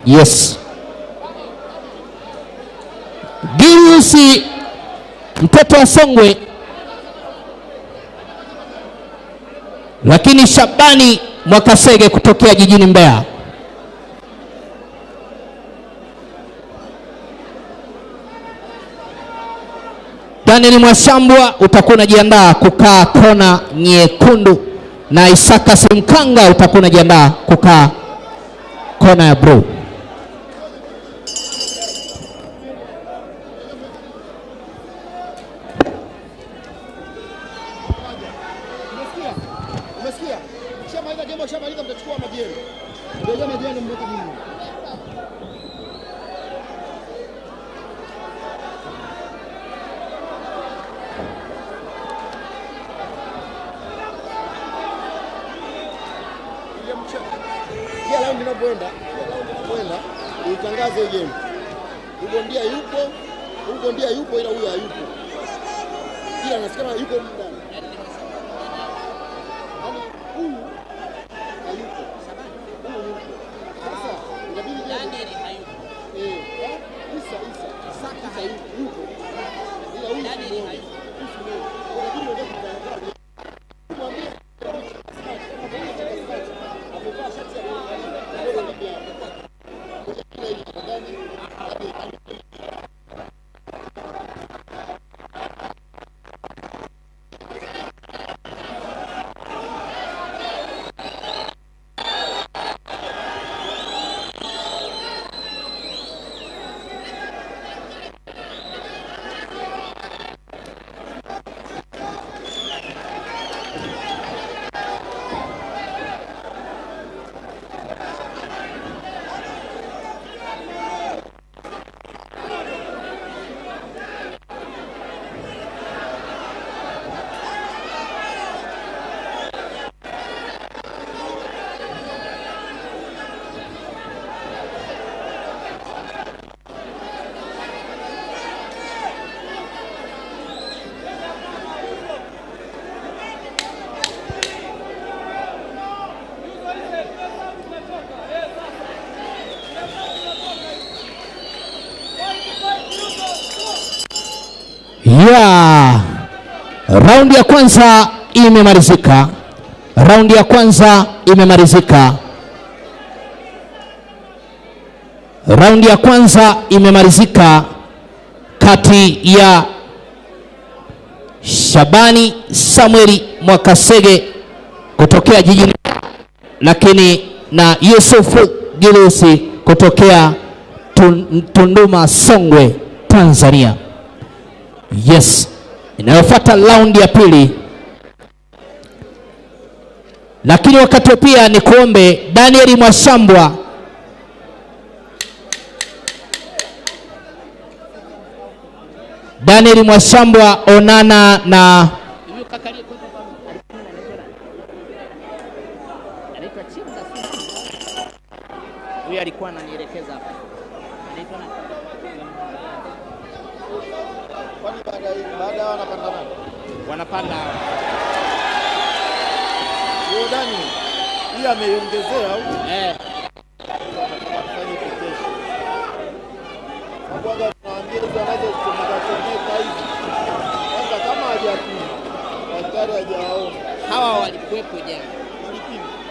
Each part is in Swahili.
Yes. Julius mtoto wa Songwe, lakini Shabani Mwakasege kutokea jijini Mbeya. Daniel Mwashambwa utakuwa unajiandaa kukaa kona nyekundu, na Isaka Simkanga utakuwa unajiandaa kukaa kona ya blue. Kwenda utangaze game. Bondia yupo ila huyo hayupo. Ila nasikia yuko ndani. Yaani huyu hayupo. Huyu yupo. Sasa inabidi Daniel hayupo. Saka hayupo. Ila huyu Daniel hayupo. Raundi ya kwanza imemalizika. Raundi ya kwanza imemalizika. Raundi ya kwanza imemalizika kati ya Shabani Samueli Mwakasege kutokea jijini, lakini na Yusufu Gilusi kutokea Tunduma Songwe, Tanzania. Yes. Inayofuata raundi ya pili, lakini wakati pia ni kuombe Daniel Mwashambwa, Daniel Mwashambwa onana na huyu alikuwa ananielekeza hapa. Baada wanapanda huyo Dani hii ameiongezea au Mabwaga tunaambia hizo anazotumika hizi. Kwanza kama hajapima, daktari hajaona. Hawa walikuwepo jana.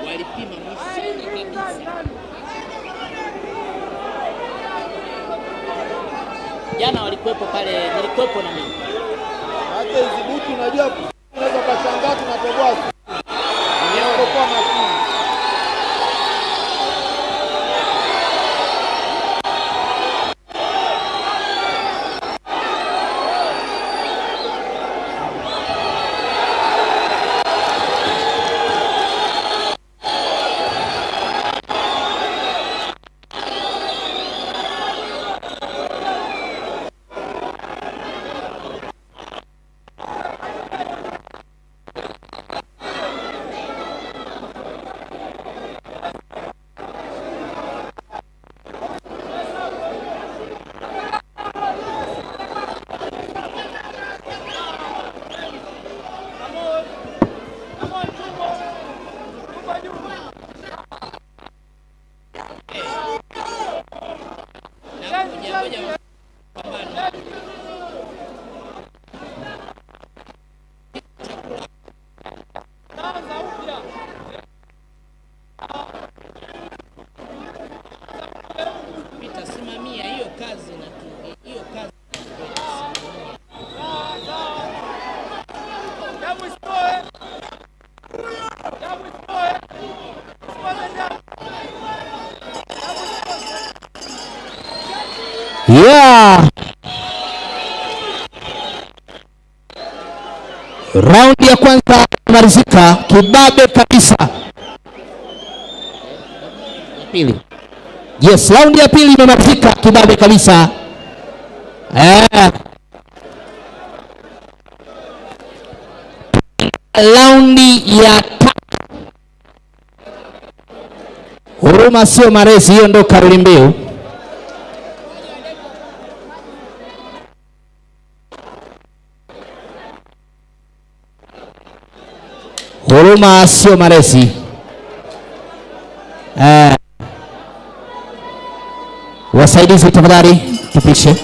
Walipima mwishoni kabisa. Jana walikuwepo pale, nilikuwepo na mimi. Hata hizi butu unajua unaweza kushangaa tunatoboa. Ninapokuwa makini. Simamia hiyo kazi na hiyo kazi. Yeah. Raundi ya kwanza imalizika kibabe kabisa. Pili. Yes, raundi ya pili imemalizika kibabe kabisa. Raundi ya tatu. Huruma sio marezi, hiyo ndo kauli mbiu. Huruma sio marezi. Wasaidizi tafadhali tupishe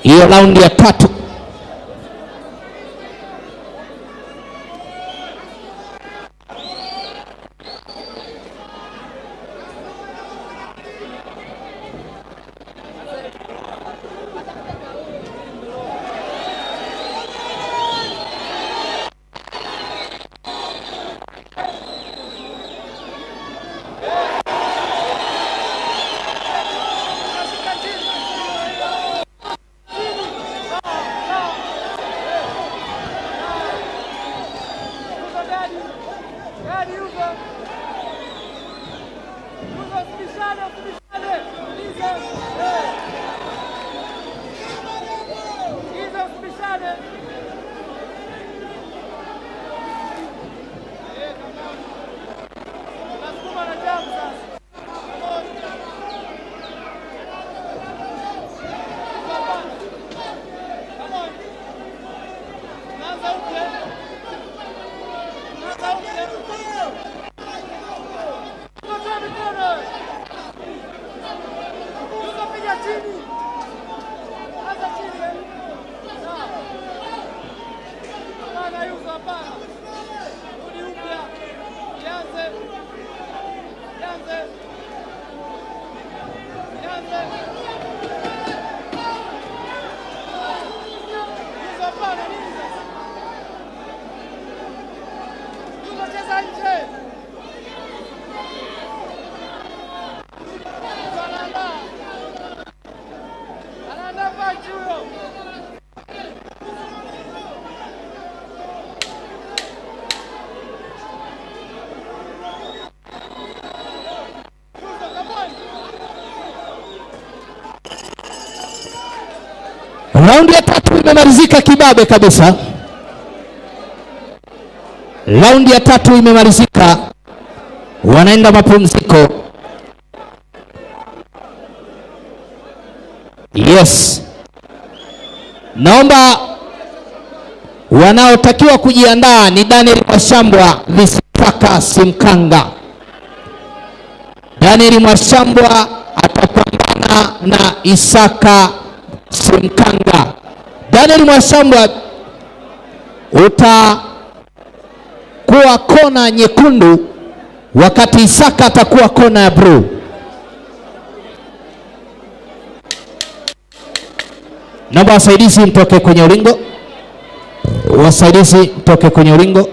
hiyo raundi ya tatu. Raundi ya tatu imemalizika kibabe kabisa. Raundi ya tatu imemalizika, wanaenda mapumziko. Yes, naomba wanaotakiwa kujiandaa ni Daniel Mwashambwa Isaka Simkanga. Daniel Mwashambwa atapambana na Isaka Simkanga. Daniel Mwashambwa utakuwa kona nyekundu, wakati Isaka atakuwa kona ya blue. Naomba wasaidizi mtoke kwenye ulingo. Wasaidizi mtoke kwenye ulingo.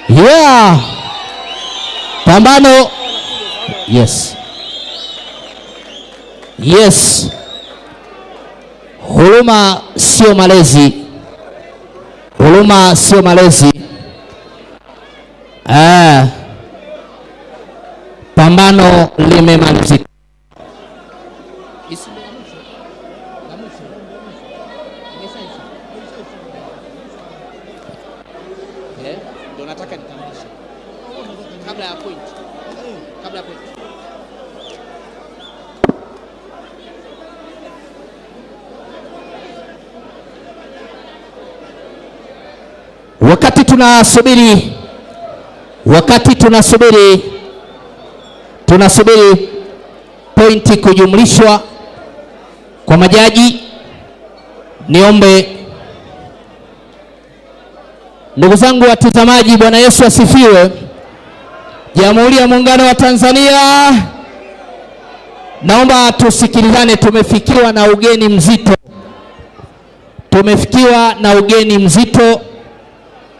Yeah. Pambano. Yes. Yes. Huruma sio malezi. Huruma sio malezi. Pambano limemalizika. Ndio nataka nikamilishe. Kabla ya point. Wakati tunasubiri pointi kujumlishwa kwa majaji, niombe ndugu zangu watazamaji, Bwana Yesu asifiwe. Jamhuri ya Muungano wa Tanzania, naomba tusikilizane. Tumefikiwa na ugeni mzito.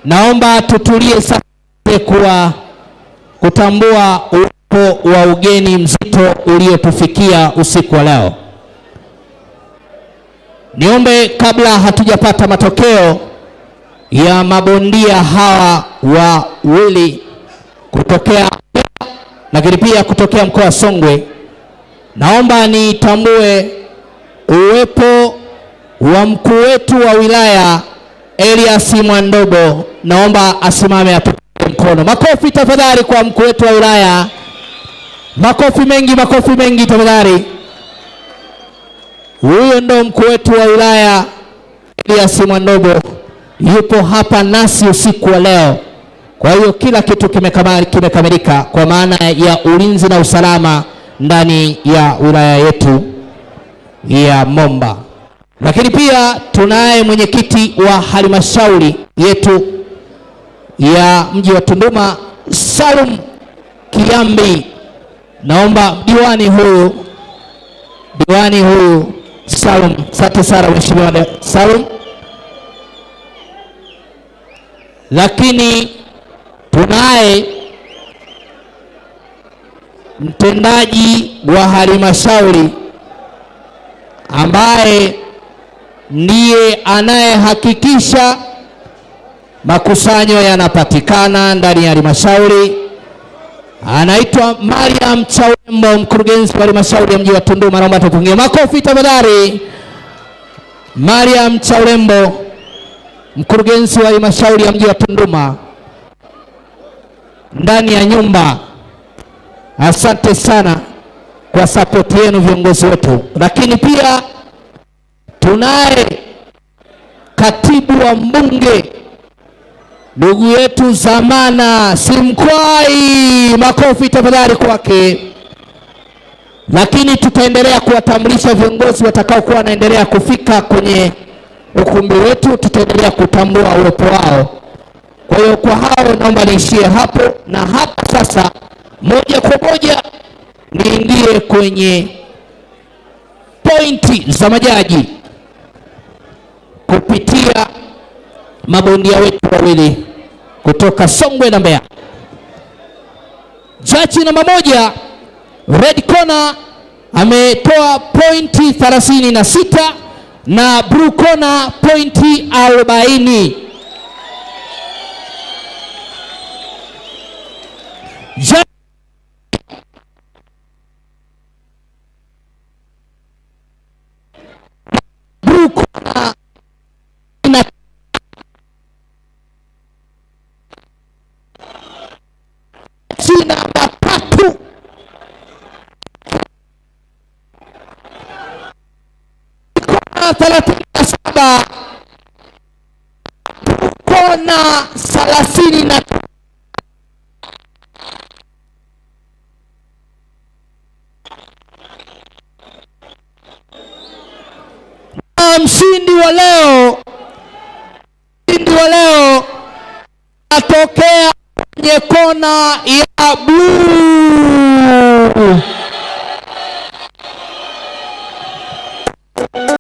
Naomba tutulie sasa kutambua uwepo wa ugeni mzito uliotufikia usiku wa leo. Niombe kabla hatujapata matokeo ya mabondia hawa wawili kutokea lakini pia kutokea mkoa wa Songwe, naomba nitambue uwepo wa mkuu wetu wa wilaya Elias Mwandobo. Naomba asimame apige mkono. Makofi tafadhali kwa mkuu wetu wa wilaya. Makofi mengi tafadhali. Huyo ndo mkuu wetu wa wilaya Elias Mwandobo, yupo hapa nasi usiku wa leo. Kwa hiyo kila kitu kimekamilika kwa maana ya ulinzi na usalama ndani ya wilaya yetu ya Momba. Lakini pia tunaye mwenyekiti wa halmashauri yetu ya mji wa Tunduma, Salum Kiambi. Naomba diwani huyu Salum. Asante sana mheshimiwa Salum. Lakini tunaye mtendaji wa halmashauri ambaye ndiye anayehakikisha makusanyo yanapatikana ndani ya halmashauri. Anaitwa Mariam Chawembo, mkurugenzi wa halmashauri ya mji wa Tunduma. Naomba tupungie makofi tafadhali. Mariam Chawembo, mkurugenzi wa halmashauri ya mji wa Tunduma, ndani ya nyumba. Asante sana kwa support yenu viongozi wetu. Lakini pia tunaye katibu wa mbunge ndugu yetu Zamana Simkwai, makofi tafadhali kwake. Lakini tutaendelea kuwatambulisha viongozi watakao kuwa wanaendelea kufika kwenye ukumbi wetu, tutaendelea kutambua uwepo wao. Kwa hiyo kwa hao naomba niishie hapo, na hapa sasa moja kwa moja niingie kwenye pointi za majaji kupitia mabondia wetu wawili kutoka Songwe na Mbeya. Jaji namba 1 red corner ametoa pointi 36 na blue corner pointi 40. Blue corner namba 3 37 kona 30 na mshindi wa leo leo atokea kwenye kona ya blue.